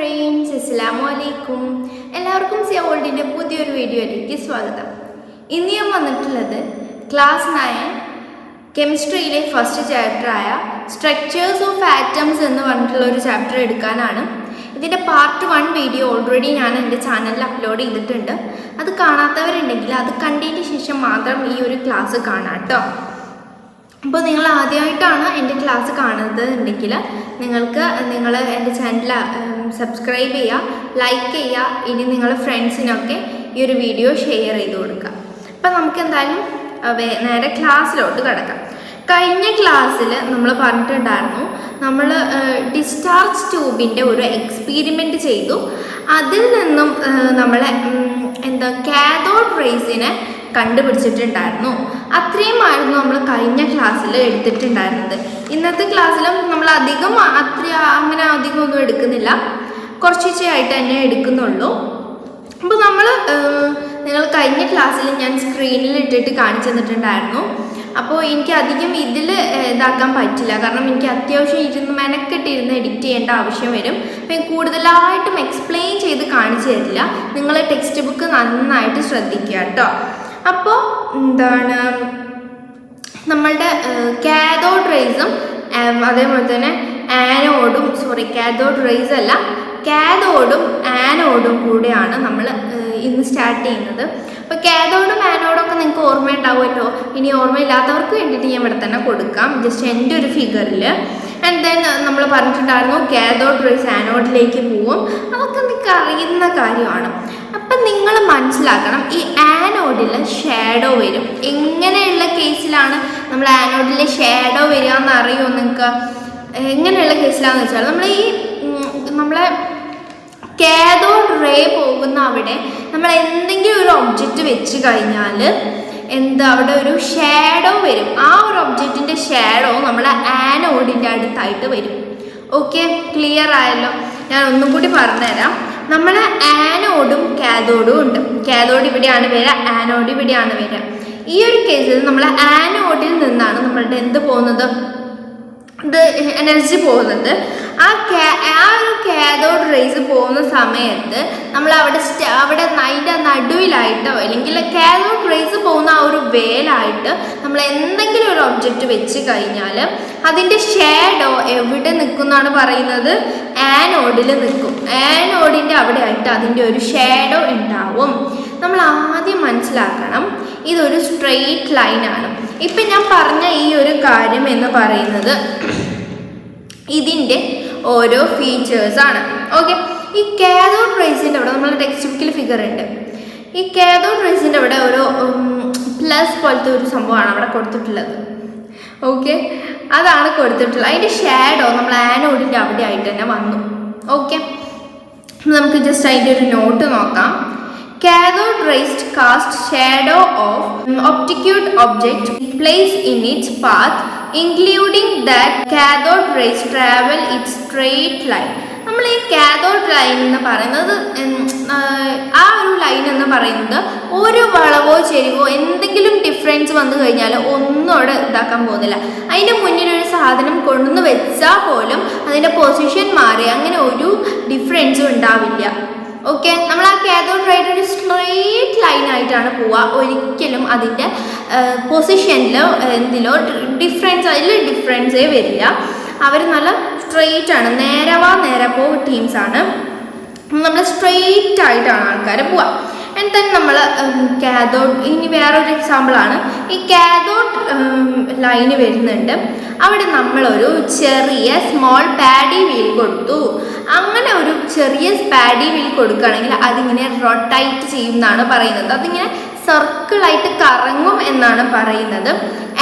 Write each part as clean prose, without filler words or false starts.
Friends, അസ്സലാമു അലൈക്കും. എല്ലാവർക്കും സിയ വേൾഡിൻ്റെ പുതിയൊരു വീഡിയോയിലേക്ക് സ്വാഗതം. ഇന്ന് ഞാൻ വന്നിട്ടുള്ളത് ക്ലാസ് 9 കെമിസ്ട്രിയിലെ ഫസ്റ്റ് ചാപ്റ്ററായ സ്ട്രക്ചേഴ്സ് ഓഫ് ആറ്റംസ് എന്ന് പറഞ്ഞിട്ടുള്ള ഒരു ചാപ്റ്റർ എടുക്കാനാണ്. ഇതിൻ്റെ പാർട്ട് 1 വീഡിയോ ഓൾറെഡി ഞാൻ എൻ്റെ ചാനലിൽ അപ്ലോഡ് ചെയ്തിട്ടുണ്ട്. അത് കാണാത്തവരുണ്ടെങ്കിൽ അത് കണ്ടതിന് ശേഷം മാത്രം ഈ ഒരു ക്ലാസ് കാണാം കേട്ടോ. അപ്പോൾ നിങ്ങൾ ആദ്യമായിട്ടാണ് എൻ്റെ ക്ലാസ് കാണുന്നത് ഉണ്ടെങ്കിൽ നിങ്ങൾ എൻ്റെ ചാനൽ സബ്സ്ക്രൈബ് ചെയ്യുക, ലൈക്ക് ചെയ്യുക, ഇനി നിങ്ങളുടെ ഫ്രണ്ട്സിനൊക്കെ ഈ ഒരു വീഡിയോ ഷെയർ ചെയ്ത് കൊടുക്കുക. അപ്പം നമുക്ക് എന്തായാലും നേരെ ക്ലാസ്സിലോട്ട് കിടക്കാം. കഴിഞ്ഞ ക്ലാസ്സിൽ നമ്മൾ പറഞ്ഞിട്ടുണ്ടായിരുന്നു, നമ്മൾ ഡിസ്ചാർജ് ട്യൂബിൻ്റെ ഒരു എക്സ്പീരിമെൻ്റ് ചെയ്തു. അതിൽ നിന്നും നമ്മളെ കാഥോഡ് റേസിനെ കണ്ടുപിടിച്ചിട്ടുണ്ടായിരുന്നു. അത്രയുമായിരുന്നു നമ്മൾ കഴിഞ്ഞ ക്ലാസ്സിൽ എടുത്തിട്ടുണ്ടായിരുന്നത്. ഇന്നത്തെ ക്ലാസ്സിലും നമ്മൾ അധികം ഒന്നും എടുക്കുന്നില്ല, കുറച്ചായിട്ട് തന്നെ എടുക്കുന്നുള്ളൂ. അപ്പോൾ നിങ്ങൾ കഴിഞ്ഞ ക്ലാസ്സിൽ ഞാൻ സ്ക്രീനിൽ ഇട്ടിട്ട് കാണിച്ചു തന്നിട്ടുണ്ടായിരുന്നു. അപ്പോൾ എനിക്ക് അധികം ഇതിൽ ഇതാക്കാൻ പറ്റില്ല, കാരണം എനിക്ക് അത്യാവശ്യം മെനക്കെട്ടിരുന്ന് എഡിറ്റ് ചെയ്യേണ്ട ആവശ്യം വരും. അപ്പം കൂടുതലായിട്ടും എക്സ്പ്ലെയിൻ ചെയ്ത് കാണിച്ചു തരില്ല. നിങ്ങൾ ടെക്സ്റ്റ് ബുക്ക് നന്നായിട്ട് ശ്രദ്ധിക്കുക കേട്ടോ. അപ്പോൾ നമ്മളുടെ കാഥോഡ് റേസും അതേപോലെ തന്നെ കാഥോഡ് റേസ് അല്ല, കാഥോഡും ആനോഡും കൂടെയാണ് നമ്മൾ ഇന്ന് സ്റ്റാർട്ട് ചെയ്യുന്നത്. അപ്പോൾ കാഥോഡും ആനോഡും ഒക്കെ നിങ്ങൾക്ക് ഓർമ്മയുണ്ടാവുമല്ലോ. ഇനി ഓർമ്മയില്ലാത്തവർക്ക് വേണ്ടിയിട്ട് ഞാൻ ഇവിടെ തന്നെ കൊടുക്കാം, ജസ്റ്റ് എൻ്റെ ഒരു ഫിഗറിൽ. ആൻഡ് ദെൻ നമ്മൾ പറഞ്ഞിട്ടുണ്ടായിരുന്നു കാഥോഡ് റേസ് ആനോഡിലേക്ക് പോവും. അതൊക്കെ നിങ്ങൾക്ക് അറിയുന്ന കാര്യമാണ്. അപ്പം നിങ്ങൾ മനസ്സിലാക്കണം, ഈ ആനോഡിൽ ഷാഡോ വരും. എങ്ങനെയുള്ള കേസിലാണ് നമ്മൾ ആനോഡിൽ ഷാഡോ വരിക എന്ന് അറിയുമോ നിങ്ങൾക്ക്? എങ്ങനെയുള്ള കേസിലാണെന്ന് വെച്ചാൽ നമ്മളെ കാഥോഡ് റേ പോകുന്ന അവിടെ നമ്മൾ എന്തെങ്കിലും ഒരു ഒബ്ജക്റ്റ് വെച്ച് കഴിഞ്ഞാൽ അവിടെ ഒരു ഷാഡോ വരും. ആ ഒരു ഒബ്ജക്റ്റിൻ്റെ ഷാഡോ നമ്മളെ ആനോഡിൻ്റെ അടുത്തായിട്ട് വരും. ഓക്കെ, ക്ലിയർ ആയല്ലോ? ഞാൻ ഒന്നും കൂടി പറഞ്ഞുതരാം. നമ്മളെ ആനോഡും കാഥോഡും ഉണ്ട്. കാഥോഡ് ഇവിടെയാണ് വരിക, ആനോഡ് ഇവിടെയാണ് വരിക. ഈ ഒരു കേസിൽ നമ്മളെ ആനോഡിൽ നിന്നാണ് നമ്മളുടെ പോകുന്നത്, എനർജി പോകുന്നത്. ആ ഒരു കാഥോഡ് റേസ് പോകുന്ന സമയത്ത് നമ്മൾ അവിടെ അതിൻ്റെ നടുവിലായിട്ടോ അല്ലെങ്കിൽ കാഥോഡ് റേസ് പോകുന്ന ആ ഒരു വേലായിട്ട് നമ്മൾ എന്തെങ്കിലും ഒരു ഒബ്ജക്റ്റ് വെച്ച് കഴിഞ്ഞാൽ അതിൻ്റെ ഷാഡോ എവിടെ നിൽക്കുമെന്നാണ് പറയുന്നത്? ആനോഡിൽ നിൽക്കും. ആനോഡിൻ്റെ അവിടെ ആയിട്ട് അതിൻ്റെ ഒരു ഷാഡോ ഉണ്ടാവും. നമ്മൾ ആദ്യം മനസ്സിലാക്കണം, ഇതൊരു സ്ട്രെയിറ്റ് ലൈനാണ്. ഇപ്പം ഞാൻ പറഞ്ഞ ഈ ഒരു കാര്യം എന്ന് പറയുന്നത് ഇതിൻ്റെ ഓരോ ഫീച്ചേഴ്സാണ്. ഓക്കെ, ഈ കാഥോഡ് റേസിൻ്റെ അവിടെ നമ്മൾ ടെക്സ്റ്റ് ബുക്കിൽ ഫിഗർ ഉണ്ട്. ഈ കാഥോഡ് റേസിൻ്റെ അവിടെ ഒരു പ്ലസ് പോലത്തെ ഒരു സംഭവമാണ് അവിടെ കൊടുത്തിട്ടുള്ളത്. ഓക്കെ, അതാണ് കൊടുത്തിട്ടുള്ളത്. അതിൻ്റെ ഷാഡോ നമ്മൾ ആനോഡിൻ്റെ അവിടെ ആയിട്ട് തന്നെ വന്നു. ഓക്കെ, നമുക്ക് ജസ്റ്റ് അതിൻ്റെ ഒരു നോട്ട് നോക്കാം. Cathode rays cast shadow of obtuse object placed in its path, including that cathode rays travel its straight line. നമ്മൾ ഈ കാഥോഡ് ലൈൻ എന്ന് പറയുന്നത് ആ ഒരു ലൈൻ എന്ന് പറയുന്നത് ഒരു വളവോ ചെരിവോ എന്തെങ്കിലും ഡിഫറൻസ് വന്നു കഴിഞ്ഞാൽ ഒന്നും അവിടെ ഇതാക്കാൻ പോകുന്നില്ല. അതിൻ്റെ മുന്നിൽ ഒരു സാധനം കൊണ്ടുവന്ന് വെച്ചാൽ പോലും അതിൻ്റെ പൊസിഷൻ മാറി അങ്ങനെ ഒരു ഡിഫറൻസും ഉണ്ടാവില്ല. ഓക്കെ, നമ്മൾ ആ കാഥോഡ് റേ ഒരു സ്ട്രെയിറ്റ് ലൈനായിട്ടാണ് പോവുക. ഒരിക്കലും അതിൻ്റെ പൊസിഷനിലോ അതിൽ ഡിഫറൻസേ വരില്ല. അവർ നല്ല സ്ട്രെയിറ്റ് ആണ്, നേരപ്പോ ടീംസാണ്. നമ്മൾ സ്ട്രെയിറ്റ് ആയിട്ടാണ് ആൾക്കാർ പോവുക. ആൻഡ് ദെൻ നമ്മൾ കാഥോഡ്, ഇനി വേറൊരു എക്സാമ്പിളാണ്, ഈ കാഥോഡ് ലൈന് വരുന്നുണ്ട്. അവിടെ നമ്മളൊരു ചെറിയ സ്മോൾ പാഡി വീൽ കൊടുത്തു. അങ്ങനെ ഒരു ചെറിയ പാഡി വീൽ കൊടുക്കുകയാണെങ്കിൽ അതിങ്ങനെ റൊട്ടേറ്റ് ചെയ്യും എന്നാണ് പറയുന്നത്. അതിങ്ങനെ സർക്കിളായിട്ട് കറങ്ങും എന്നാണ് പറയുന്നത്.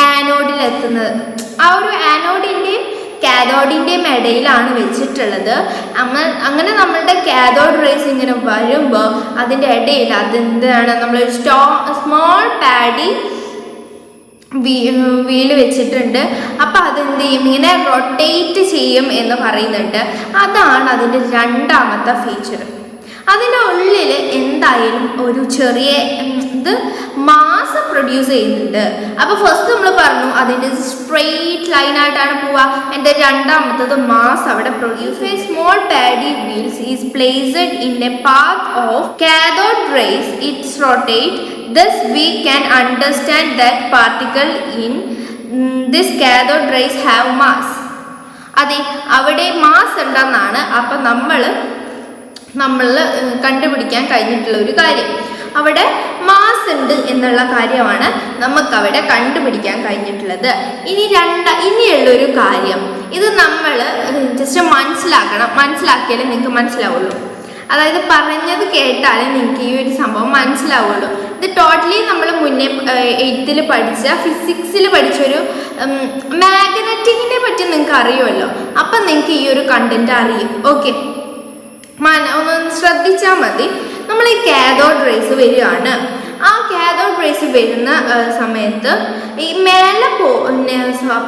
ആനോഡിലെത്തുന്നത് ആ ഒരു ആനോഡിൻ്റെയും കാഥോഡിൻ്റെയും ഇടയിലാണ് വെച്ചിട്ടുള്ളത്. അങ്ങനെ നമ്മളുടെ കാഥോഡ് റേസ് ഇങ്ങനെ വരുമ്പോൾ അതിൻ്റെ ഇടയിൽ നമ്മളൊരു സ്മോൾ പാഡി വീല് വെച്ചിട്ടുണ്ട്. അപ്പം അതെന്ത് ചെയ്യും? ഇങ്ങനെ റൊട്ടേറ്റ് ചെയ്യും എന്ന് പറയുന്നുണ്ട്. അതാണ് അതിൻ്റെ രണ്ടാമത്തെ ഫീച്ചർ. അതിൻ്റെ ഉള്ളിൽ എന്തായാലും ഒരു ചെറിയ ഇത് മാസ് പ്രൊഡ്യൂസ് ചെയ്യുന്നുണ്ട്. അപ്പോൾ ഫസ്റ്റ് നമ്മൾ പറഞ്ഞു അതിൻ്റെ സ്ട്രെയിറ്റ് ലൈനായിട്ടാണ് പോവുക. എൻ്റെ രണ്ടാമത്തത് മാസ് അവിടെ പ്രൊഡ്യൂസ് ചെയ്യും. Small paddy wheels is placed in A path of cathode rays. It's rotate. Thus we can understand that particle in this cathode rays have mass. അതെ, അവിടെ മാസ് ഉണ്ടെന്നാണ് അപ്പം നമ്മൾ കണ്ടുപിടിക്കാൻ കഴിഞ്ഞിട്ടുള്ള ഒരു കാര്യം. അവിടെ മാസ് ഉണ്ട് എന്നുള്ള കാര്യമാണ് നമുക്കവിടെ കണ്ടുപിടിക്കാൻ കഴിഞ്ഞിട്ടുള്ളത്. ഇനിയുള്ളൊരു കാര്യം, ഇത് നമ്മൾ ജസ്റ്റ് മനസ്സിലാക്കിയാലേ നിങ്ങൾക്ക് മനസ്സിലാവുള്ളൂ. അതായത് പറഞ്ഞത് കേട്ടാലേ നിങ്ങൾക്ക് ഈ ഒരു സംഭവം മനസ്സിലാവുള്ളൂ. ഇത് ടോട്ടലി നമ്മൾ മുന്നേ 8th പഠിച്ച ഫിസിക്സിൽ പഠിച്ചൊരു മാഗ്നറ്റിക്കിനെ പറ്റി നിങ്ങൾക്ക് അറിയുമല്ലോ. അപ്പം നിങ്ങൾക്ക് ഈ ഒരു കണ്ടന്റ് അറിയും. ഓക്കെ, ഒന്ന് ശ്രദ്ധിച്ചാൽ മതി. നമ്മൾ ഈ കാഥോഡ് റേസ് വരികയാണ്. ആ കാഥോഡ് റേസ് വരുന്ന സമയത്ത് ഈ മേലെ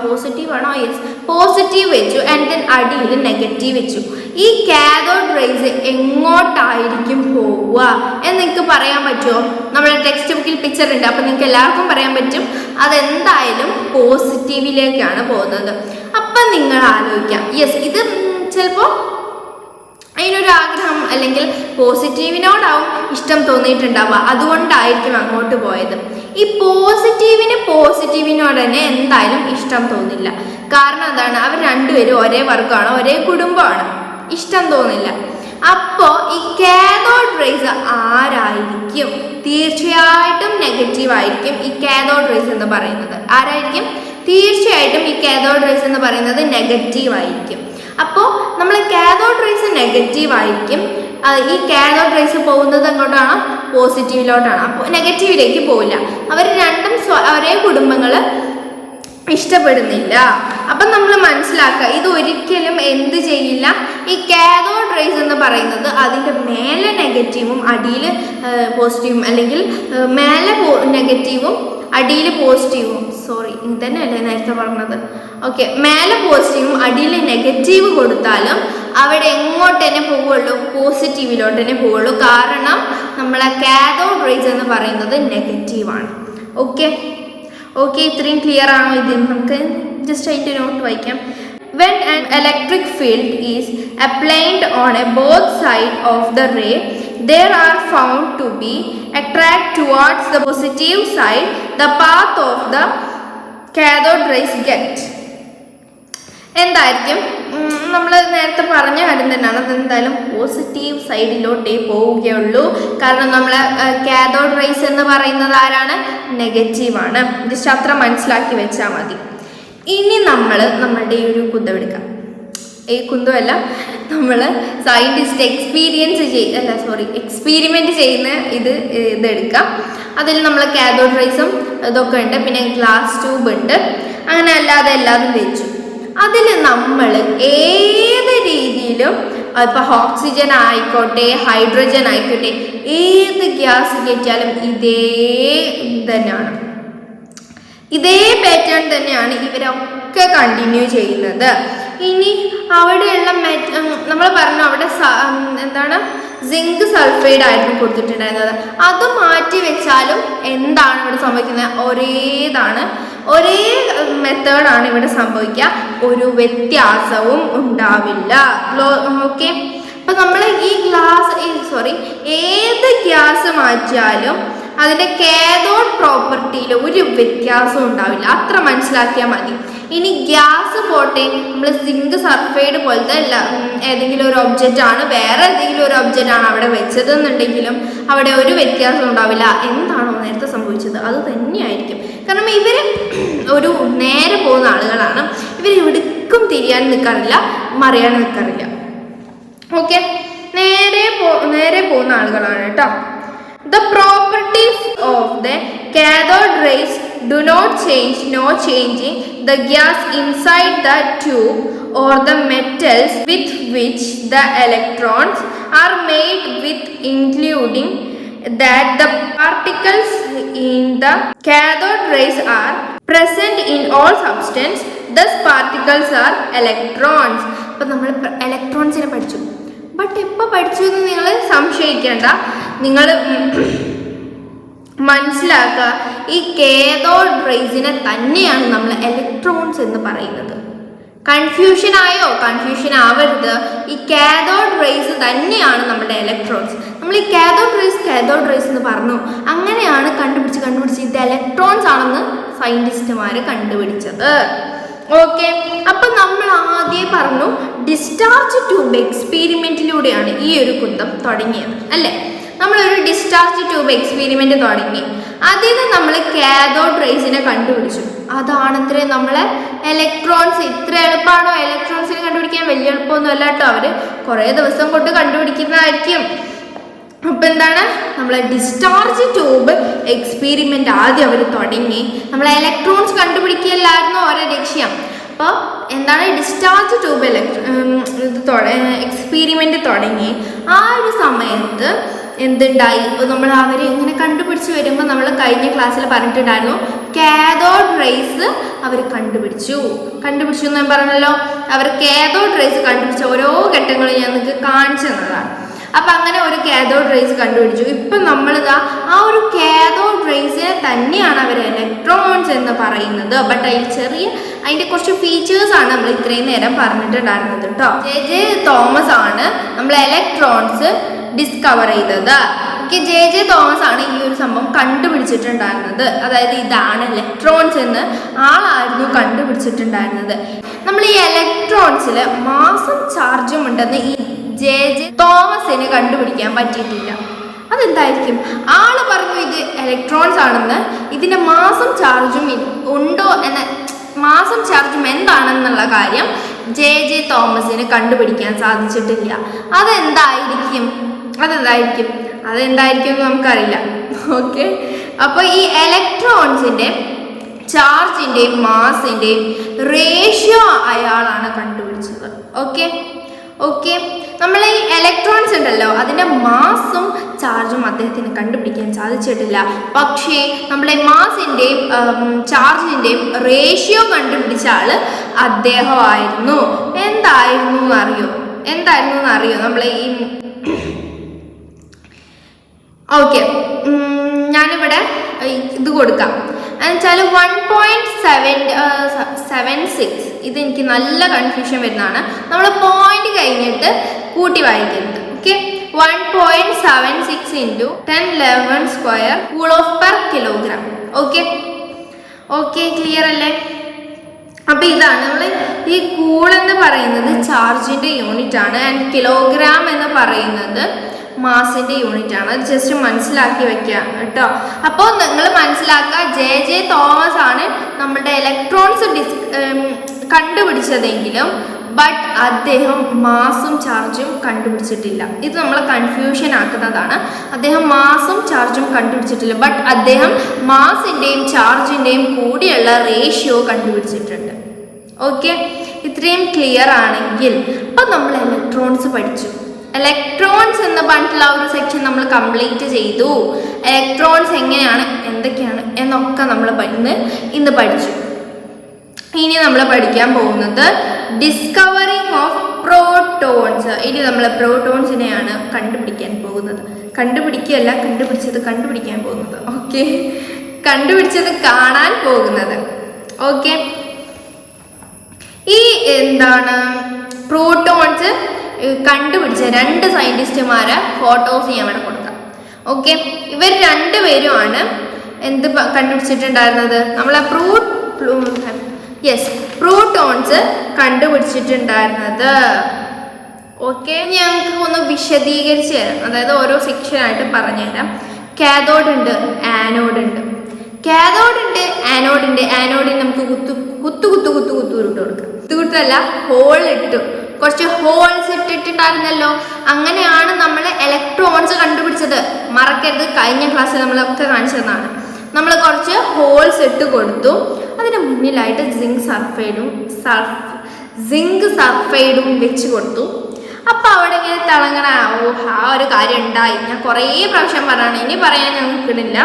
പോസിറ്റീവ് ആണോ? യെസ്, പോസിറ്റീവ് വെച്ചു. ആൻഡ് ദെൻ അടിയിൽ നെഗറ്റീവ് വെച്ചു. ഈ കാഥോഡ് റേസ് എങ്ങോട്ടായിരിക്കും പോവുക എന്ന് നിങ്ങൾക്ക് പറയാൻ പറ്റുമോ? നമ്മുടെ ടെക്സ്റ്റ് ബുക്കിൽ പിക്ചർ ഉണ്ട്, അപ്പം നിങ്ങൾക്ക് എല്ലാവർക്കും പറയാൻ പറ്റും. അതെന്തായാലും പോസിറ്റീവിലേക്കാണ് പോകുന്നത്. അപ്പം നിങ്ങൾ ആലോചിക്കാം, യെസ്, ഇത് ചിലപ്പോൾ അതിനൊരു ആഗ്രഹം അല്ലെങ്കിൽ പോസിറ്റീവിനോടാവും ഇഷ്ടം തോന്നിയിട്ടുണ്ടാവുക, അതുകൊണ്ടായിരിക്കും അങ്ങോട്ട് പോയത്. ഈ പോസിറ്റീവിനോട് തന്നെ എന്തായാലും ഇഷ്ടം തോന്നില്ല. കാരണം എന്താണ്? അവർ രണ്ടുപേരും ഒരേ വർഗമാണ്, ഒരേ കുടുംബമാണ്, ഇഷ്ടം തോന്നില്ല. അപ്പോൾ ഈ കാഥോഡ് റേസ് ആരായിരിക്കും? തീർച്ചയായിട്ടും നെഗറ്റീവ് ആയിരിക്കും ഈ കാഥോഡ് റേസ് എന്ന് പറയുന്നത്. ആരായിരിക്കും? തീർച്ചയായിട്ടും ഈ കാഥോഡ് റേസ് എന്ന് പറയുന്നത് നെഗറ്റീവ് ആയിരിക്കും. അപ്പോൾ നമ്മൾ കാഥോഡ് റേസ് നെഗറ്റീവ് ആയിരിക്കും. ഈ കാഥോഡ് റേസ് പോകുന്നത് എങ്ങോട്ടാണോ? പോസിറ്റീവിലോട്ടാണ്. അപ്പോൾ നെഗറ്റീവിലേക്ക് പോവില്ല. അവർ രണ്ടും ഒരേ കുടുംബങ്ങൾ ഇഷ്ടപ്പെടുന്നില്ല. അപ്പം നമ്മൾ മനസ്സിലാക്കുക, ഇത് ഒരിക്കലും എന്ത് ചെയ്യില്ല. ഈ കാഥോഡ് റേസ് എന്ന് പറയുന്നത് അതിൻ്റെ മേലെ നെഗറ്റീവും അടിയിൽ പോസിറ്റീവും, അല്ലെങ്കിൽ മേലെ നെഗറ്റീവും അടിയിൽ പോസിറ്റീവും, സോറി ഇത് തന്നെയല്ലേ നേരത്തെ പറഞ്ഞത്. ഓക്കെ, മേലെ പോസിറ്റീവും അടിയിൽ നെഗറ്റീവ് കൊടുത്താലും അവിടെ എങ്ങോട്ട് തന്നെ പോവുള്ളൂ? പോസിറ്റീവിലോട്ട് തന്നെ പോവുള്ളൂ. കാരണം നമ്മളെ കാഥോഡ് റേസ് എന്ന് പറയുന്നത് നെഗറ്റീവാണ്. ഓക്കെ, ഇത്രയും ക്ലിയർ ആണോ? ഇത് നമുക്ക് ജസ്റ്റ് അതിൻ്റെ നോട്ട് വായിക്കാം. When an electric field is applied on both sides of the ray, they are found to be attract towards the positive side, the path of the cathode rays get. എന്തായിരിക്കും? നമ്മൾ നേരത്തെ പറഞ്ഞ കാര്യം തന്നെയാണ്. അതെന്തായാലും positive സൈഡിലോട്ടേ പോവുകയുള്ളൂ. കാരണം നമ്മൾ കാഥോഡ് റേസ് എന്ന് പറയുന്നത് ആരാണ്? നെഗറ്റീവാണ്. ജസ്റ്റ് അത്ര മനസ്സിലാക്കി വെച്ചാൽ മതി. ഇനി നമ്മളുടെ ഈ ഒരു കുന്തം എടുക്കാം. ഈ കുന്തമല്ല, നമ്മൾ സയൻറ്റിസ്റ്റ് എക്സ്പീരിമെൻറ്റ് ചെയ്യുന്ന ഇതെടുക്കാം. അതിൽ നമ്മൾ കാഥോഡ് റേസും ഇതൊക്കെ ഉണ്ട്, പിന്നെ ഗ്ലാസ് ട്യൂബ് ഉണ്ട്, അങ്ങനെ അല്ലാതെ എല്ലാതും വെച്ചു. അതിൽ നമ്മൾ ഏത് രീതിയിലും, ഇപ്പോൾ ഓക്സിജൻ ആയിക്കോട്ടെ ഹൈഡ്രജൻ ആയിക്കോട്ടെ, ഏത് ഗ്യാസ് കയറ്റിയാലും ഇതേ പാറ്റേൺ തന്നെയാണ് ഇവരൊക്കെ കണ്ടിന്യൂ ചെയ്യുന്നത്. ഇനി അവിടെയുള്ള നമ്മൾ പറഞ്ഞു അവിടെ സിങ്ക് സൾഫൈഡ് ആയിരുന്നു കൊടുത്തിട്ടുണ്ടായിരുന്നത്. അത് മാറ്റി വെച്ചാലും എന്താണ് ഇവിടെ സംഭവിക്കുന്നത്? ഒരേ മെത്തേഡാണ് ഇവിടെ സംഭവിക്കുക. ഒരു വ്യത്യാസവും ഉണ്ടാവില്ല. ഓക്കെ, അപ്പം നമ്മൾ ഏത് ഗ്യാസ് മാറ്റിയാലും അതിൻ്റെ കാഥോഡ് പ്രോപ്പർട്ടിയിൽ ഒരു വ്യത്യാസവും ഉണ്ടാവില്ല. അത്ര മനസ്സിലാക്കിയാൽ മതി. ഇനി ഗ്യാസ് പോട്ടെ, നമ്മൾ സിങ്ക് സൾഫൈഡ് പോലത്തെ ഏതെങ്കിലും ഒരു ഒബ്ജക്റ്റ് ആണ്, വേറെ ഏതെങ്കിലും ഒരു ഒബ്ജക്റ്റ് ആണ് അവിടെ വെച്ചതെന്നുണ്ടെങ്കിലും അവിടെ ഒരു വ്യത്യാസം ഉണ്ടാവില്ല. എന്താണോ നേരത്തെ സംഭവിച്ചത് അത് തന്നെയായിരിക്കും. കാരണം ഇവർ ഒരു നേരെ പോകുന്ന ആളുകളാണ്. ഇവർ ഇവിടേക്കും തിരിയാൻ നിൽക്കാറില്ല, മറിയാൻ നിൽക്കാറില്ല. ഓക്കെ, നേരെ പോകുന്ന ആളുകളാണ് കേട്ടോ. The properties of the cathode rays do not change, nor changing the gas inside the tube or the metals with which the electrons are made with, including that the particles in the cathode rays are present in all substance. Thus particles are electrons. അപ്പോൾ നമ്മൾ ഇലക്ട്രോൺസിനെ പഠിച്ചു. But എപ്പോൾ പഠിച്ചു എന്ന് നിങ്ങൾ സംശയിക്കേണ്ട, നിങ്ങൾ മനസ്സിലാക്കുക, ഈ കാഥോഡ് റേസിനെ തന്നെയാണ് നമ്മൾ ഇലക്ട്രോൺസ് എന്ന് പറയുന്നത്. കൺഫ്യൂഷൻ ആവരുത്. ഈ കാഥോഡ് റേസ് തന്നെയാണ് നമ്മുടെ ഇലക്ട്രോൺസ്. നമ്മൾ ഈ കാഥോഡ് റേസ് എന്ന് പറഞ്ഞു, അങ്ങനെയാണ് കണ്ടുപിടിച്ച് ഇത് ഇലക്ട്രോൺസ് ആണെന്ന് സയന്റിസ്റ്റുമാർ കണ്ടുപിടിച്ചത്. ഓക്കെ, അപ്പൊ നമ്മൾ ആദ്യം പറഞ്ഞു ഡിസ്ചാർജ് ട്യൂബ് എക്സ്പെരിമെന്റിലൂടെയാണ് ഈ ഒരു കുന്തം തുടങ്ങിയത് അല്ലേ. നമ്മളൊരു ഡിസ്ചാർജ് ട്യൂബ് എക്സ്പെരിമെന്റ് തുടങ്ങി, അതിൽ നമ്മൾ കാഥോഡ് റേസിനെ കണ്ടുപിടിച്ചു. അതാണത്രേ നമ്മളെ ഇലക്ട്രോൺസ്. ഇത്ര എളുപ്പമാണോ ഇലക്ട്രോൺസിനെ കണ്ടുപിടിക്കാൻ? വലിയ എളുപ്പമൊന്നും അല്ല കേട്ടോ, അവർ കുറേ ദിവസം കൊണ്ട് കണ്ടുപിടിക്കുന്നതായിരിക്കും. അപ്പം എന്താണ്, നമ്മളെ ഡിസ്ചാർജ് ട്യൂബ് എക്സ്പെരിമെന്റ് ആദ്യം അവർ തുടങ്ങി. നമ്മളെ ഇലക്ട്രോൺസ് കണ്ടുപിടിക്കുകയല്ലായിരുന്നു അവരുടെ ലക്ഷ്യം. അപ്പോൾ എന്താണ്, ഡിസ്ചാർജ് ട്യൂബ് എക്സ്പെരിമെന്റ് തുടങ്ങി. ആ ഒരു സമയത്ത് എന്തുണ്ടായി, നമ്മൾ അവർ ഇങ്ങനെ കണ്ടുപിടിച്ച് വരുമ്പോൾ നമ്മൾ കഴിഞ്ഞ ക്ലാസ്സിൽ പറഞ്ഞിട്ടുണ്ടായിരുന്നു, കാഥോഡ് റേസ് അവർ കണ്ടുപിടിച്ചു എന്ന് ഞാൻ പറഞ്ഞല്ലോ. അവർ കാഥോഡ് റേസ് കണ്ടുപിടിച്ച ഓരോ ഘട്ടങ്ങളും ഞാൻ നിങ്ങൾക്ക് കാണിച്ചു തന്നതാണ്. അപ്പം അങ്ങനെ ഒരു കാഥോഡ് റേസ് കണ്ടുപിടിച്ചു. ഇപ്പം നമ്മളിതാ ആ ഒരു കാഥോഡ് റേസിനെ തന്നെയാണ് അവർ ഇലക്ട്രോൺസ് എന്ന് പറയുന്നത്. ബട്ട് അതിൻ്റെ കുറച്ച് ഫീച്ചേഴ്സാണ് നമ്മൾ ഇത്രയും നേരം പറഞ്ഞിട്ടുണ്ടായിരുന്നത് കേട്ടോ. ജെ തോമസ് ആണ് നമ്മൾ ഇലക്ട്രോൺസ് ഡിസ്കവർ ചെയ്തത്. ജെ തോമസ് ആണ് ഈ ഒരു സംഭവം കണ്ടുപിടിച്ചിട്ടുണ്ടായിരുന്നത്. അതായത് ഇതാണ് ഇലക്ട്രോൺസ് എന്ന് ആളായിരുന്നു കണ്ടുപിടിച്ചിട്ടുണ്ടായിരുന്നത്. നമ്മൾ ഈ ഇലക്ട്രോൺസിൽ മാസും ചാർജും ഉണ്ടെന്ന് ഈ ജെ തോമസിന് കണ്ടുപിടിക്കാൻ പറ്റിയിട്ടില്ല. അതെന്തായിരിക്കും? ആള് പറഞ്ഞു ഇത് ഇലക്ട്രോൺസ് ആണെന്ന്. ഇതിന്റെ മാസും ചാർജും ഉണ്ടോ എന്ന മാസും ചാർജും എന്താണെന്നുള്ള കാര്യം ജെ തോമസിന് കണ്ടുപിടിക്കാൻ സാധിച്ചിട്ടില്ല. അതെന്തായിരിക്കും എന്ന് നമുക്കറിയില്ല. ഓക്കെ, അപ്പോൾ ഈ ഇലക്ട്രോൺസിന്റെ ചാർജിന്റെയും മാസിന്റെയും റേഷ്യോ അയാളാണ് കണ്ടുപിടിച്ചത്. ഓക്കെ, നമ്മൾ ഈ ഇലക്ട്രോൺസ് ഉണ്ടല്ലോ, അതിൻ്റെ മാസും ചാർജും അദ്ദേഹത്തിന് കണ്ടുപിടിക്കാൻ സാധിച്ചിട്ടില്ല. പക്ഷേ നമ്മുടെ മാസിൻ്റെയും ചാർജിൻ്റെയും റേഷ്യോ കണ്ടുപിടിച്ച ആൾ അദ്ദേഹമായിരുന്നു. എന്തായിരുന്നു എന്നറിയോ നമ്മൾ ഈ ഓക്കെ, ഞാനിവിടെ ഇത് കൊടുക്കാം. എന്നുവെച്ചാൽ 1.76. ഇതെനിക്ക് നല്ല കൺഫ്യൂഷൻ വരുന്നതാണ്. നമ്മൾ പോയിന്റ് കഴിഞ്ഞിട്ട് കൂട്ടി വായിക്കരുത്. Okay, 1.76 × 10^11² coulomb of per kilogram. Okay, clear അല്ലേ? അപ്പം ഇതാണ് നമ്മൾ ഈ കൂൾ എന്ന് പറയുന്നത് ചാർജിൻ്റെ യൂണിറ്റ് ആണ്, ആൻഡ് കിലോഗ്രാം എന്ന് പറയുന്നത് മാസിന്റെ യൂണിറ്റ് ആണ്. അത് ജസ്റ്റ് മനസ്സിലാക്കി വെക്കുക കേട്ടോ. അപ്പോൾ നിങ്ങൾ മനസ്സിലാക്കുക, ജെ തോമസ് ആണ് നമ്മുടെ ഇലക്ട്രോൺസ് കണ്ടുപിടിച്ചതെങ്കിലും ബട്ട് അദ്ദേഹം മാസും ചാർജും കണ്ടുപിടിച്ചിട്ടില്ല. ഇത് നമ്മളെ കൺഫ്യൂഷൻ ആക്കുന്നതാണ്. അദ്ദേഹം മാസും ചാർജും കണ്ടുപിടിച്ചിട്ടില്ല, ബട്ട് അദ്ദേഹം മാസിന്റെയും ചാർജിന്റെയും കൂടിയുള്ള റേഷ്യോ കണ്ടുപിടിച്ചിട്ടുണ്ട്. ഓക്കെ, ഇത്രയും ക്ലിയർ ആണെങ്കിൽ അപ്പം നമ്മൾ ഇലക്ട്രോൺസ് പഠിച്ചു. ഇലക്ട്രോൺസ് എന്ന് പറഞ്ഞിട്ടുള്ള ഒരു സെക്ഷൻ നമ്മൾ കംപ്ലീറ്റ് ചെയ്തു. ഇലക്ട്രോൺസ് എങ്ങനെയാണ്, എന്തൊക്കെയാണ് എന്നൊക്കെ നമ്മൾ ഇന്ന് പഠിച്ചു. ഇനി നമ്മൾ പഠിക്കാൻ പോകുന്നത് ഡിസ്കവറിങ് ഓഫ് പ്രോട്ടോൺസ്. ഇനി നമ്മൾ പ്രോട്ടോൺസിനെയാണ് കണ്ടുപിടിക്കാൻ പോകുന്നത്. കണ്ടുപിടിക്കാൻ പോകുന്നത്. ഓക്കെ, കണ്ടുപിടിച്ചത് കാണാൻ പോകുന്നത്. ഓക്കെ, ഈ എന്താണ് പ്രോട്ടോൺസ് കണ്ടുപിടിച്ച 2 സയന്റിസ്റ്റുമാരെ ഫോട്ടോസ് ഞാൻ ഇവിടെ കൊടുക്കാം. ഓക്കെ, ഇവർ 2 പേരുമാണ് എന്ത് കണ്ടുപിടിച്ചിട്ടുണ്ടായിരുന്നത്, നമ്മളെ പ്രോട്ടോൺസ് കണ്ടുപിടിച്ചിട്ടുണ്ടായിരുന്നത്. ഓക്കെ, ഞങ്ങൾക്ക് ഒന്ന് വിശദീകരിച്ച് തരാം. അതായത് ഓരോ സെക്ഷനായിട്ട് പറഞ്ഞുതരാം. കാഥോഡ് ഉണ്ട്, ആനോഡ് ഉണ്ട്. ആനോഡിന് നമുക്ക് കുത്തു ഇട്ട് കൊടുക്കാം. കുത്തല്ല, ഹോൾ ഇട്ടു, കുറച്ച് ഹോൾസ് ഇട്ടിട്ടുണ്ടായിരുന്നല്ലോ. അങ്ങനെയാണ് നമ്മൾ ഇലക്ട്രോൺസ് കണ്ടുപിടിച്ചത്. മറക്കരുത്, കഴിഞ്ഞ ക്ലാസ്സിൽ നമ്മളൊക്കെ കാണിച്ചു തന്നതാണ്. നമ്മൾ കുറച്ച് ഹോൾസ് ഇട്ട് കൊടുത്തു. അതിന് മുന്നിലായിട്ട് സിങ്ക് സൾഫൈഡും വെച്ച് കൊടുത്തു. അപ്പം അവിടെ ഇങ്ങനെ തിളങ്ങണ ആ ഒരു കാര്യം ഉണ്ടായി. ഞാൻ കുറേ പ്രാവശ്യം പറഞ്ഞാണ്, ഇനി പറയാൻ ഞങ്ങൾക്കിടില്ല.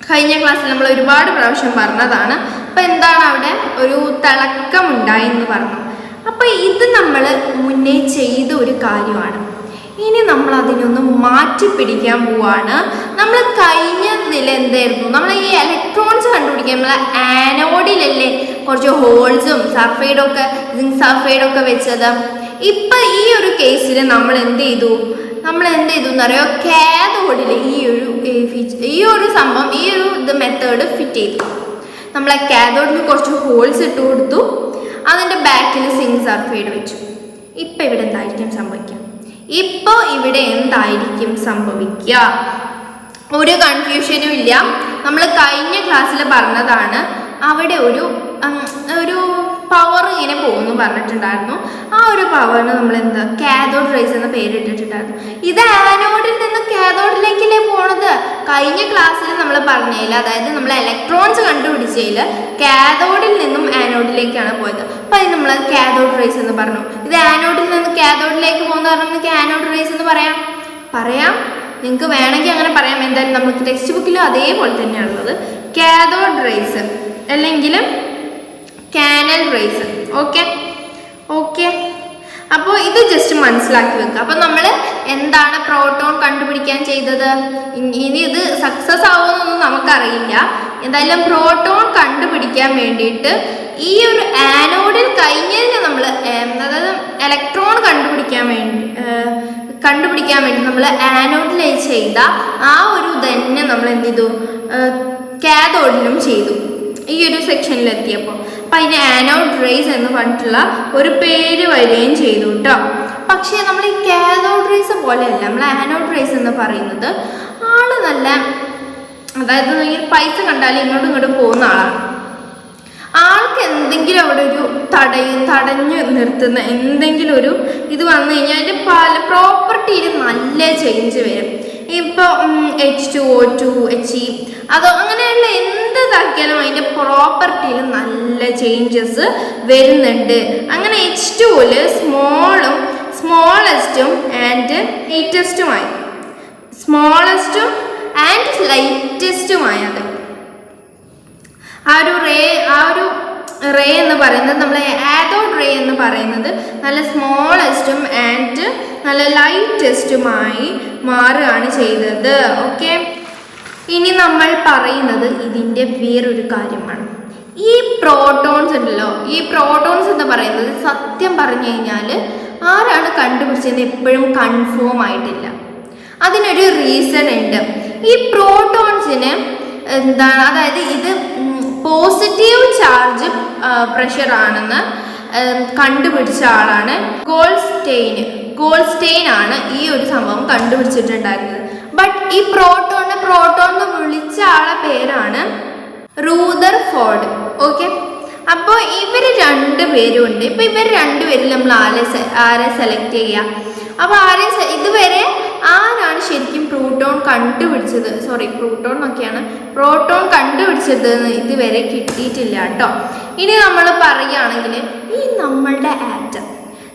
കഴിഞ്ഞ ക്ലാസ്സിൽ നമ്മൾ ഒരുപാട് പ്രാവശ്യം പറഞ്ഞതാണ്. അപ്പം എന്താണ്, അവിടെ ഒരു തിളക്കം ഉണ്ടായി എന്ന് പറഞ്ഞു. അപ്പം ഇത് നമ്മൾ മുന്നേ ചെയ്ത ഒരു കാര്യമാണ്. ഇനി നമ്മൾ അതിനൊന്ന് മാറ്റി പിടിക്കാൻ പോവാണ്. നമ്മൾ കഴിഞ്ഞതിൽ എന്തായിരുന്നു, നമ്മൾ ഈ ഇലക്ട്രോൺസ് കണ്ടുപിടിക്കാൻ നമ്മൾ ആനോഡിലല്ലേ കുറച്ച് ഹോൾസും സൾഫൈഡൊക്കെ വെച്ചത്. ഇപ്പം ഈ ഒരു കേസിൽ നമ്മൾ എന്ത് ചെയ്തു എന്നറിയോ, കാഥോഡിൽ ഈ ഒരു സംഭവം മെത്തേഡ് ഫിറ്റ് ചെയ്തു. നമ്മളെ കാഥോഡിൽ കുറച്ച് ഹോൾസ് ഇട്ട് കൊടുത്തു, അതിൻ്റെ ബാക്കിൽ സിങ്ക് സൾഫൈഡ് വെച്ചു. ഇപ്പം ഇവിടെ എന്തായിരിക്കും സംഭവിക്കുക? ഒരു കൺഫ്യൂഷനും ഇല്ല. നമ്മൾ കഴിഞ്ഞ ക്ലാസ്സിൽ പറഞ്ഞതാണ്, അവിടെ ഒരു പവർ ഇങ്ങനെ പോകുന്നു പറഞ്ഞിട്ടുണ്ടായിരുന്നു. ആ ഒരു പവറിന് നമ്മൾ കാഥോഡ് റേസ് എന്ന പേരിട്ടിട്ടുണ്ടായിരുന്നു. ഇത് ആനോഡിൽ നിന്ന് കാഥോഡിലേക്കല്ലേ പോണത്. കഴിഞ്ഞ ക്ലാസ്സിൽ നമ്മൾ പറഞ്ഞതിൽ, അതായത് നമ്മൾ ഇലക്ട്രോൺസ് കണ്ടുപിടിച്ചതിൽ കാഥോഡിൽ നിന്നും ആനോഡിലേക്കാണ് പോയത്. അപ്പം അത് നമ്മൾ കാഥോഡ് റേസ് എന്ന് പറഞ്ഞു. ഇത് ആനോഡിൽ നിന്ന് കാഥോഡിലേക്ക് പോകുന്ന പറഞ്ഞാൽ കാഥോഡ് റേസ് എന്ന് പറയാം. നിങ്ങൾക്ക് വേണമെങ്കിൽ അങ്ങനെ പറയാം. എന്തായാലും നമുക്ക് ടെക്സ്റ്റ് ബുക്കിലും അതേപോലെ തന്നെയാണുള്ളത്. കാഥോഡ് റേസ് അല്ലെങ്കിൽ കാനൽ റേസ്. ഓക്കെ. അപ്പോൾ ഇത് ജസ്റ്റ് മനസ്സിലാക്കി വെക്കുക. അപ്പം നമ്മൾ എന്താണ് പ്രോട്ടോൺ കണ്ടുപിടിക്കാൻ ചെയ്തത്? ഇനി ഇത് സക്സസ് ആവുമെന്നൊന്നും നമുക്കറിയില്ല. എന്തായാലും പ്രോട്ടോൺ കണ്ടുപിടിക്കാൻ വേണ്ടിയിട്ട് ഈ ഒരു ആനോഡിൽ കഴിഞ്ഞതിന് നമ്മൾ അതായത് ഇലക്ട്രോൺ കണ്ടുപിടിക്കാൻ വേണ്ടി നമ്മൾ ആനോഡിൽ ചെയ്ത ആ ഒരു തന്നെ നമ്മൾ എന്ത് ചെയ്തു, കാഥോഡിലും ചെയ്തു. ഈ ഒരു സെക്ഷനിലെത്തിയപ്പോൾ അപ്പം അതിന് ആനോഡ് റേസ് എന്ന് പറഞ്ഞിട്ടുള്ള ഒരു പേര് വരികയും ചെയ്തു കേട്ടോ. പക്ഷേ നമ്മൾ ഈ കാഥോഡ് റേസ് പോലെയല്ല. നമ്മൾ ആനോഡ് റേസ് എന്ന് പറയുന്നത് ആള് നല്ല, അതായത് ഈ പൈസ കണ്ടാൽ ഇങ്ങോട്ടും പോകുന്ന ആളാണ്. ആൾക്ക് എന്തെങ്കിലും അവിടെ ഒരു തടഞ്ഞു നിർത്തുന്ന എന്തെങ്കിലും ഒരു ഇത് വന്നു കഴിഞ്ഞാൽ അതിൻ്റെ പല പ്രോപ്പർട്ടിയിൽ നല്ല ചേഞ്ച് വരും. ഇപ്പോൾ H2O2 HE അതോ അങ്ങനെയുള്ള എന്താക്കിയാലും അതിൻ്റെ പ്രോപ്പർട്ടിയിൽ നല്ല ചേഞ്ചസ് വരുന്നുണ്ട്. അങ്ങനെ H2O സ്മോളസ്റ്റും ആൻഡ് ലൈറ്റസ്റ്റുമായത് ആ ഒരു റേ എന്ന് പറയുന്നത്, നമ്മൾ ആനോഡ് റേ എന്ന് പറയുന്നത് നല്ല സ്മോളസ്റ്റും ആൻഡ് നല്ല ലൈറ്റസ്റ്റുമായി മാറുകയാണ് ചെയ്തത്. ഓക്കെ. ഇനി നമ്മൾ പറയുന്നത് ഇതിൻ്റെ വേറൊരു കാര്യമാണ്. ഈ പ്രോട്ടോൺസ് ഉണ്ടല്ലോ, ഈ പ്രോട്ടോൺസ് എന്ന് പറയുന്നത് സത്യം പറഞ്ഞു കഴിഞ്ഞാൽ ആരാണ് കണ്ടുപിടിച്ചതെന്ന് എപ്പോഴും കൺഫേം ആയിട്ടില്ല. അതിനൊരു റീസൺ ഉണ്ട്. ഈ പ്രോട്ടോൺസിന് എന്താണ്, അതായത് ഇത് പോസിറ്റീവ് ചാർജ് പ്രഷർ ആണെന്ന് കണ്ടുപിടിച്ച ആളാണ് ഗോൾസ്റ്റെയിൻ ആണ് ഈ ഒരു സംഭവം കണ്ടുപിടിച്ചിട്ടുണ്ടായിരുന്നത്. ബട്ട് ഈ പ്രോട്ടോൺ എന്ന് വിളിച്ച ആളെ പേരാണ് റൂദർഫോർഡ്. ഓക്കെ. അപ്പോൾ ഇവർ രണ്ടുപേരും ഉണ്ട്. ഇപ്പം ഇവർ രണ്ടുപേരിൽ നമ്മൾ ആരെ സെലക്ട് ചെയ്യുക? അപ്പോൾ ഇതുവരെ ആരാണ് ശരിക്കും പ്രോട്ടോൺ കണ്ടുപിടിച്ചത് എന്ന് ഇതുവരെ കിട്ടിയിട്ടില്ല കേട്ടോ. ഇനി നമ്മൾ പറയുകയാണെങ്കിൽ ഈ നമ്മളുടെ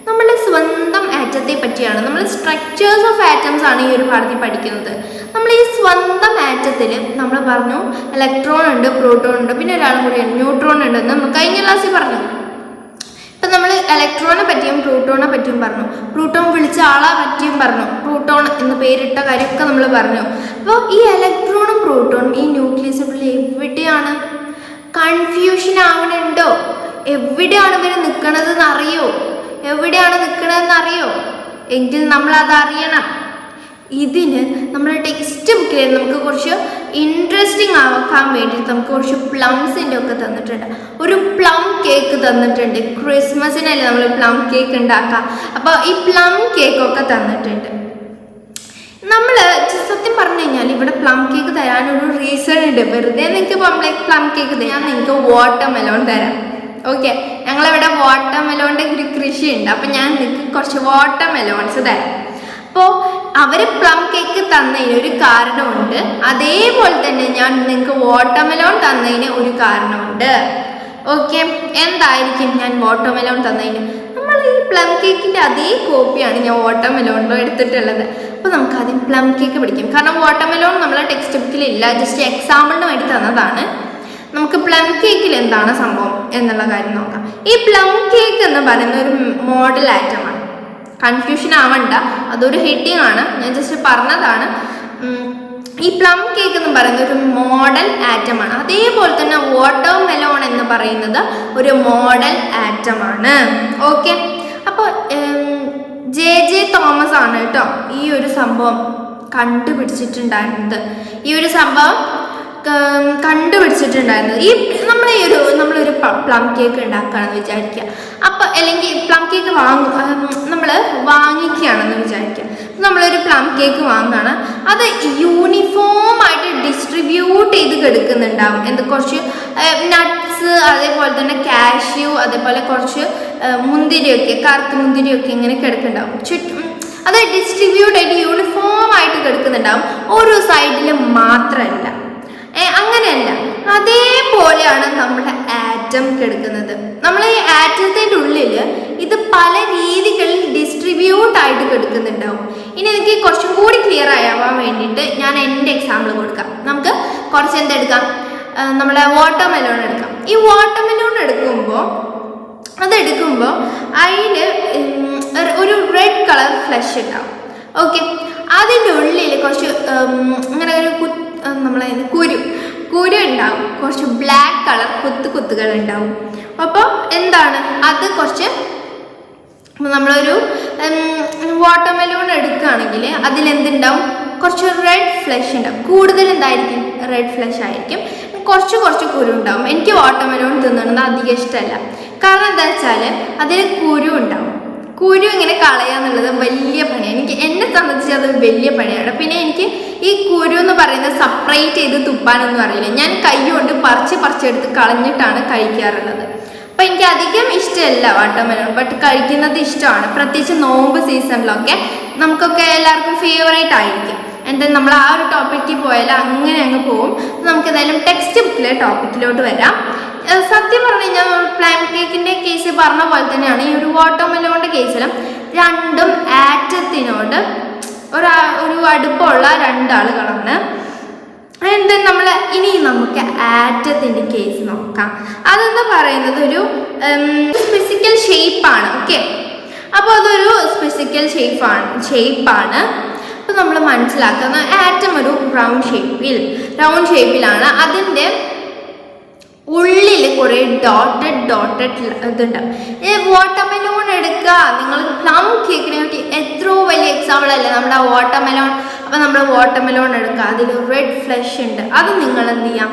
നമ്മളുടെ സ്വന്തം ആറ്റത്തെ പറ്റിയാണ്. നമ്മൾ സ്ട്രക്ചേഴ്സ് ഓഫ് ആറ്റംസ് ആണ് ഈ ഒരു പാഠത്തിൽ പഠിക്കുന്നത്. നമ്മൾ ഈ സ്വന്തം ആറ്റത്തിൽ നമ്മൾ പറഞ്ഞു ഇലക്ട്രോൺ ഉണ്ട്, പ്രോട്ടോൺ ഉണ്ട്, പിന്നെ ഒരാളും കൂടി ന്യൂട്രോൺ ഉണ്ടെന്ന് നമ്മൾ കഴിഞ്ഞ ക്ലാസ്സിൽ പറഞ്ഞു. ഇപ്പം നമ്മൾ ഇലക്ട്രോണെ പറ്റിയും പ്രോട്ടോണെ പറ്റിയും പറഞ്ഞു, പ്രോട്ടോൺ വിളിച്ച ആളെ പറ്റിയും പറഞ്ഞു, പ്രോട്ടോൺ എന്ന് പേരിട്ട കാര്യമൊക്കെ നമ്മൾ പറഞ്ഞു. അപ്പോൾ ഈ ഇലക്ട്രോണും പ്രോട്ടോണും ഈ ന്യൂക്ലിയസിനുള്ളിൽ എവിടെയാണ് കൺഫ്യൂഷൻ ആവണുണ്ടോ? എവിടെയാണ് ഇവർ നിൽക്കണതെന്ന് അറിയോ? എങ്കിൽ നമ്മളത് അറിയണം. ഇതിന് നമ്മുടെ ടെക്സ്റ്റ് ബുക്കിൽ നമുക്ക് കുറച്ച് ഇൻട്രസ്റ്റിംഗ് ആക്കാൻ വേണ്ടിയിട്ട് നമുക്ക് കുറച്ച് പ്ലംസിൻ്റെ ഒക്കെ തന്നിട്ടുണ്ട്. ഒരു പ്ലം കേക്ക് തന്നിട്ടുണ്ട്. ക്രിസ്മസിനല്ലേ നമ്മൾ പ്ലം കേക്ക് ഉണ്ടാക്കുക. അപ്പോൾ ഈ പ്ലം കേക്കൊക്കെ തന്നിട്ടുണ്ട്. നമ്മൾ സത്യം പറഞ്ഞു കഴിഞ്ഞാൽ ഇവിടെ പ്ലം കേക്ക് തരാനൊരു റീസൺ ഉണ്ട്. വെറുതെ നിങ്ങൾക്ക് പ്ലം കേക്ക് തരാൻ നിങ്ങൾക്ക് വാട്ടർമെലോൺ തരാം. ഓക്കെ. ഞങ്ങളിവിടെ വാട്ടർമെലോണിൻ്റെ ഒരു കൃഷിയുണ്ട്. അപ്പം ഞാൻ നിങ്ങൾക്ക് കുറച്ച് വാട്ടർമെലോൺസ് തരാം. അപ്പോൾ അവർ പ്ലം കേക്ക് തന്നതിന് ഒരു കാരണമുണ്ട്. അതേപോലെ തന്നെ ഞാൻ നിങ്ങൾക്ക് വാട്ടർമെലോൺ തന്നതിന് ഒരു കാരണമുണ്ട്. ഓക്കെ. എന്തായിരിക്കും ഞാൻ വാട്ടർമെലോൺ തന്നതിന്? നമ്മൾ ഈ പ്ലം കേക്കിൻ്റെ അതേ കോപ്പിയാണ് ഞാൻ വാട്ടർമെലോണിലും എടുത്തിട്ടുള്ളത്. അപ്പോൾ നമുക്ക് ആദ്യം പ്ലം കേക്ക് പഠിക്കാം. കാരണം വാട്ടർമെലോൺ നമ്മളെ ടെക്സ്റ്റ് ബുക്കിലില്ല, ജസ്റ്റ് എക്സാമ്പിളിന് വേണ്ടി തന്നതാണ്. നമുക്ക് പ്ലം കേക്കിൽ എന്താണ് സംഭവം എന്നുള്ള കാര്യം നോക്കാം. ഈ പ്ലം കേക്ക് എന്ന് പറയുന്ന ഒരു മോഡൽ ആറ്റമാണ്. കൺഫ്യൂഷൻ ആവണ്ട, അതൊരു ഹെഡിങ് ആണ്, ഞാൻ ജസ്റ്റ് പറഞ്ഞതാണ്. ഈ പ്ലം കേക്ക് എന്ന് പറയുന്നത് ഒരു മോഡൽ ആറ്റമാണ്. അതേപോലെ തന്നെ വാട്ടർ മെലോൺ എന്ന് പറയുന്നത് ഒരു മോഡൽ ആറ്റമാണ്. ഓക്കെ, അപ്പോൾ JJ തോമസ് ആണ് കേട്ടോ ഈ ഒരു സംഭവം കണ്ടുപിടിച്ചിട്ടുണ്ടായിരുന്നത്. ഈ നമ്മളൊരു പ്ലം കേക്ക് ഉണ്ടാക്കുകയാണെന്ന് വിചാരിക്കുക. അപ്പോൾ അല്ലെങ്കിൽ പ്ലം കേക്ക് നമ്മൾ വാങ്ങിക്കുകയാണെന്ന് വിചാരിക്കുക. നമ്മളൊരു പ്ലം കേക്ക് വാങ്ങുകയാണ്, അത് യൂണിഫോം ആയിട്ട് ഡിസ്ട്രിബ്യൂട്ട് ചെയ്ത് കിടക്കുന്നുണ്ടാവും. കുറച്ച് നട്ട്സ്, അതേപോലെ തന്നെ കാഷ്യൂ, അതേപോലെ കുറച്ച് മുന്തിരിയൊക്കെ, കറുത്ത മുന്തിരിയൊക്കെ ഇങ്ങനെ കിടക്കുന്നുണ്ടാവും ചുറ്റും. അത് ഡിസ്ട്രിബ്യൂട്ട് ആയിട്ട് യൂണിഫോം ആയിട്ട് കിടക്കുന്നുണ്ടാവും, ഓരോ സൈഡിലും മാത്രമല്ല. അങ്ങനെയല്ല, അതേപോലെയാണ് നമ്മുടെ ആറ്റം കിടക്കുന്നത്. നമ്മൾ ഈ ആറ്റത്തിൻ്റെ ഉള്ളിൽ ഇത് പല രീതികളിൽ ഡിസ്ട്രിബ്യൂട്ട് ആയിട്ട് കിടക്കുന്നുണ്ടാവും. ഇനി എനിക്ക് കുറച്ചും കൂടി ക്ലിയർ ആവാൻ വേണ്ടിയിട്ട് ഞാൻ എൻ്റെ എക്സാമ്പിൾ കൊടുക്കാം. നമുക്ക് കുറച്ച് എന്തെടുക്കാം, നമ്മുടെ വാട്ടർ മെലോൺ എടുക്കാം. ഈ വാട്ടർ മെലോൺ എടുക്കുമ്പോൾ അതിൽ ഒരു റെഡ് കളർ ഫ്ലഷ് ഉണ്ടാവും. ഓക്കെ, അതിൻ്റെ ഉള്ളിൽ കുറച്ച് ഇങ്ങനെ ഒരു കുരു ഉണ്ടാവും, കുറച്ച് ബ്ലാക്ക് കളർ കുത്തുകൾ ഉണ്ടാവും. അപ്പോൾ എന്താണ് അത്, കുറച്ച് നമ്മളൊരു വാട്ടർ മെലോൺ എടുക്കുകയാണെങ്കിൽ അതിലെന്തുണ്ടാവും, കുറച്ച് റെഡ് ഫ്ലഷ് ഉണ്ടാവും. കൂടുതൽ എന്തായിരിക്കും, റെഡ് ഫ്ലഷ് ആയിരിക്കും. കുറച്ച് കുരു ഉണ്ടാവും. എനിക്ക് വാട്ടർ മെലോൺ തിന്നണമെന്ന് അധികം ഇഷ്ടമല്ല. കാരണം എന്താ വെച്ചാൽ അതിൽ കുരു ഉണ്ടാവും. കുരു ഇങ്ങനെ കളയാന്നുള്ളത് വലിയ പണിയാണ്. എന്നെ സംബന്ധിച്ച് അത് വലിയ പണിയാണ്. പിന്നെ എനിക്ക് ഈ കുരു എന്ന് പറയുന്നത് സെപ്പറേറ്റ് ചെയ്ത് തുപ്പാനൊന്നും അറിയില്ല. ഞാൻ കൈ കൊണ്ട് പറിച്ചെടുത്ത് കളഞ്ഞിട്ടാണ് കഴിക്കാറുള്ളത്. അപ്പോൾ എനിക്ക് അധികം ഇഷ്ടമല്ല വാട്ടർ മെലോൺ, ബട്ട് കഴിക്കുന്നത് ഇഷ്ടമാണ്. പ്രത്യേകിച്ച് നോമ്പ് സീസണിലൊക്കെ നമുക്കൊക്കെ എല്ലാവർക്കും ഫേവറേറ്റ് ആയിരിക്കും. എന്തായാലും നമ്മൾ ആ ഒരു ടോപ്പിക്കിൽ പോയാൽ അങ്ങനെ അങ്ങ് പോവും. നമുക്ക് എന്തായാലും ടെക്സ്റ്റ് ബുക്കിലെ ടോപ്പിക്കിലോട്ട് വരാം. സത്യം പറഞ്ഞു കഴിഞ്ഞാൽ പ്ലം കേക്കിൻ്റെ കേസ് പറഞ്ഞ പോലെ തന്നെയാണ് ഈ ഒരു വാട്ടർ മെലോണിൻ്റെ കേസിലും. രണ്ടും ആറ്റത്തിനോട് ഒരു അടുപ്പമുള്ള രണ്ടാളുകളാണ്. ഇനി നമുക്ക് ആറ്റത്തിൻ്റെ കേസ് നോക്കാം. അതെന്ന് പറയുന്നത് ഒരു ഫിസിക്കൽ ഷേപ്പാണ്. ഓക്കെ, അപ്പോൾ അതൊരു ഫിസിക്കൽ ഷേപ്പാണ്. അപ്പോൾ നമ്മൾ മനസ്സിലാക്കുന്ന ആറ്റം ഒരു റൗണ്ട് ഷേപ്പിലാണ്. അതിൻ്റെ ഉള്ളിൽ കുറേ ഡോട്ടഡ് ഇതുണ്ടാവും. വാട്ടർ മെലോൺ എടുക്കുക, നിങ്ങൾ പ്ലം കേക്കിനെ പറ്റി എത്രയോ വലിയ എക്സാമ്പിൾ അല്ലേ നമ്മുടെ വാട്ടർ മെലോൺ. അപ്പോൾ നമ്മൾ വാട്ടർ മെലോൺ എടുക്കുക, അതിൽ റെഡ് ഫ്ലഷ് ഉണ്ട്. അത് നിങ്ങൾ എന്ത് ചെയ്യാം,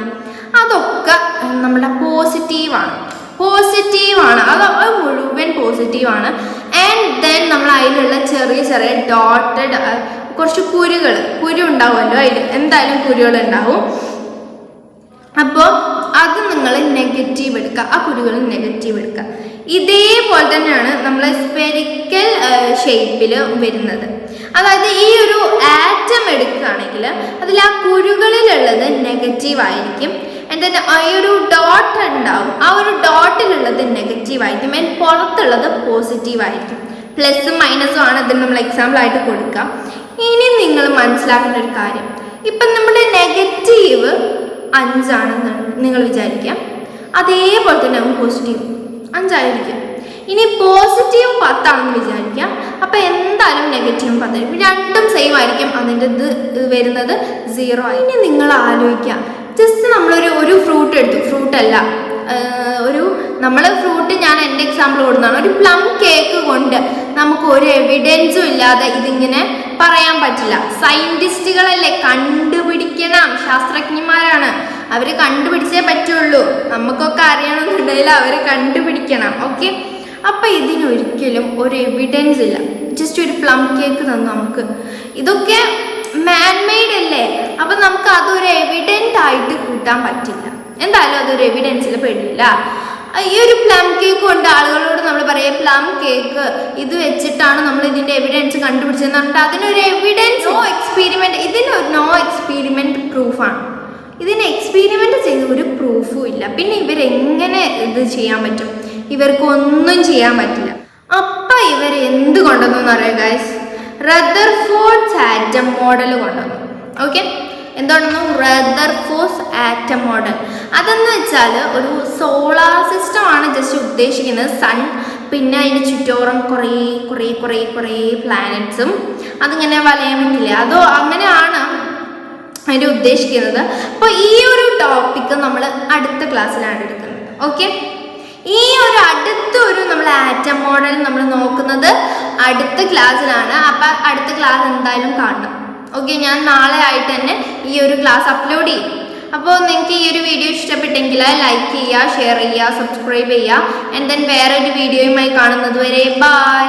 അതൊക്കെ നമ്മുടെ പോസിറ്റീവാണ്. അത് മുഴുവൻ പോസിറ്റീവാണ്. ആൻഡ് ദെൻ നമ്മൾ അതിലുള്ള ചെറിയ ഡോട്ടഡ് കുറച്ച് കുരു ഉണ്ടാവുമല്ലോ, അതിൽ എന്തായാലും കുരുകൾ ഉണ്ടാവും. അപ്പോൾ അത് നിങ്ങൾ നെഗറ്റീവ് എടുക്കുക, ആ കുരുകൾ നെഗറ്റീവ് എടുക്കുക. ഇതേപോലെ തന്നെയാണ് നമ്മൾ സ്പെരിക്കൽ ഷേപ്പിൽ വരുന്നത്. അതായത് ഈ ഒരു ആറ്റം എടുക്കുകയാണെങ്കിൽ അതിൽ ആ കുരുകളിലുള്ളത് നെഗറ്റീവ് ആയിരിക്കും. എന്നിട്ട് ഈ ഒരു ഡോട്ട് ഉണ്ടാവും, ആ ഒരു ഡോട്ടിലുള്ളത് നെഗറ്റീവ് ആയിരിക്കും. ആൻഡ് പുറത്തുള്ളത് പോസിറ്റീവ് ആയിരിക്കും. പ്ലസും മൈനസും ആണ് ഇതിന് നമ്മൾ എക്സാമ്പിളായിട്ട് കൊടുക്കാം. ഇനി നിങ്ങൾ മനസ്സിലാക്കേണ്ട ഒരു കാര്യം, ഇപ്പം നമ്മുടെ നെഗറ്റീവ് 5 ആണെന്ന് നിങ്ങൾ വിചാരിക്കാം. അതേപോലെ തന്നെ പോസിറ്റീവ് 5 ആയിരിക്കും. ഇനി പോസിറ്റീവ് 10 ആണെന്ന് വിചാരിക്കാം. അപ്പോൾ എന്തായാലും നെഗറ്റീവ് 10 ആയിരിക്കും. രണ്ടും സെയിം ആയിരിക്കും. അതിൻ്റെ ഇത് വരുന്നത് 0 ആയി. ഇനി നിങ്ങൾ ആലോചിക്കുക, ജസ്റ്റ് നമ്മളൊരു ഫ്രൂട്ട് എടുത്തു, ഫ്രൂട്ടല്ല നമ്മൾ ഫ്രൂട്ട്, ഞാൻ എൻ്റെ എക്സാമ്പിൾ കൊടുക്കുന്നതാണ്. ഒരു പ്ലം കേക്ക് കൊണ്ട് നമുക്ക് ഒരു എവിഡൻസും ഇല്ലാതെ ഇതിങ്ങനെ പറയാൻ പറ്റില്ല. സയൻറ്റിസ്റ്റുകളല്ലേ, കണ്ടുപിടിക്കണം, ശാസ്ത്രജ്ഞന്മാരാണ്, അവർ കണ്ടുപിടിച്ചേ പറ്റുള്ളൂ. നമുക്കൊക്കെ അറിയണമെന്നുണ്ടെങ്കിൽ അവർ കണ്ടുപിടിക്കണം. ഓക്കെ, അപ്പം ഇതിനൊരിക്കലും ഒരു എവിഡൻസ് ഇല്ല. ജസ്റ്റ് ഒരു പ്ലം കേക്ക് തന്നു നമുക്ക്, ഇതൊക്കെ മാൻമെയ്ഡ് അല്ലേ. അപ്പം നമുക്ക് അതൊരു എവിഡൻ്റ് ആയിട്ട് കൂട്ടാൻ പറ്റില്ല. എന്തായാലും അതൊരു എവിഡൻസിൽ പെടില്ല. ഈ ഒരു പ്ലം കേക്ക് കൊണ്ട് ആളുകളോട് നമ്മൾ പറയാം, പ്ലം കേക്ക് ഇത് വെച്ചിട്ടാണ് നമ്മൾ ഇതിൻ്റെ എവിഡൻസ് കണ്ടുപിടിച്ചതെന്ന് പറഞ്ഞിട്ട് അതിനൊരു എവിഡൻസ്, നോ എക്സ്പീരിമെൻറ്റ് പ്രൂഫാണ്. ഇതിന് എക്സ്പീരിമെൻറ്റ് ചെയ്ത ഒരു പ്രൂഫും ഇല്ല. പിന്നെ ഇവരെങ്ങനെ ഇത് ചെയ്യാൻ പറ്റും? ഇവർക്കൊന്നും ചെയ്യാൻ പറ്റില്ല. അപ്പം ഇവർ എന്ത് കൊണ്ടുവന്നു അറിയാം ഗൈസ്, റദർഫോർഡ്സ് ആറ്റം മോഡൽ കൊണ്ടുവന്നു. ഓക്കെ, എന്താണെന്നു റദർഫോർഡ്സ് ആറ്റം മോഡൽ. അതെന്ന് വെച്ചാൽ ഒരു സോളാർ സിസ്റ്റമാണ് ജസ്റ്റ് ഉദ്ദേശിക്കുന്നത്. സൺ പിന്നെ അതിൻ്റെ ചുറ്റോറും കുറേ കുറേ കുറേ കുറേ പ്ലാനറ്റ്സും അതിങ്ങനെ വലയം വെക്കില്ലേ, അതോ അങ്ങനെയാണ് അതിൻ്റെ ഉദ്ദേശിക്കുന്നത്. അപ്പോൾ ഈ ഒരു ടോപ്പിക്ക് നമ്മൾ അടുത്ത ക്ലാസ്സിലാണ് എടുക്കുന്നത്. ഓക്കെ, ഈ ഒരു അടുത്തൊരു നമ്മൾ ആറ്റം മോഡൽ നമ്മൾ നോക്കുന്നത് അടുത്ത ക്ലാസ്സിലാണ്. അപ്പം അടുത്ത ക്ലാസ് എന്തായാലും കാണണം. ഓക്കെ, ഞാൻ നാളെ ആയിട്ട് തന്നെ ഈ ഒരു ക്ലാസ് അപ്ലോഡ് ചെയ്യും. അപ്പോൾ നിങ്ങൾക്ക് ഈ ഒരു വീഡിയോ ഇഷ്ടപ്പെട്ടെങ്കിൽ ലൈക്ക് ചെയ്യുക, ഷെയർ ചെയ്യുക, സബ്സ്ക്രൈബ് ചെയ്യുക. ആൻഡ് ദെൻ വേറൊരു വീഡിയോയുമായി കാണുന്നത് വരെ ബൈ.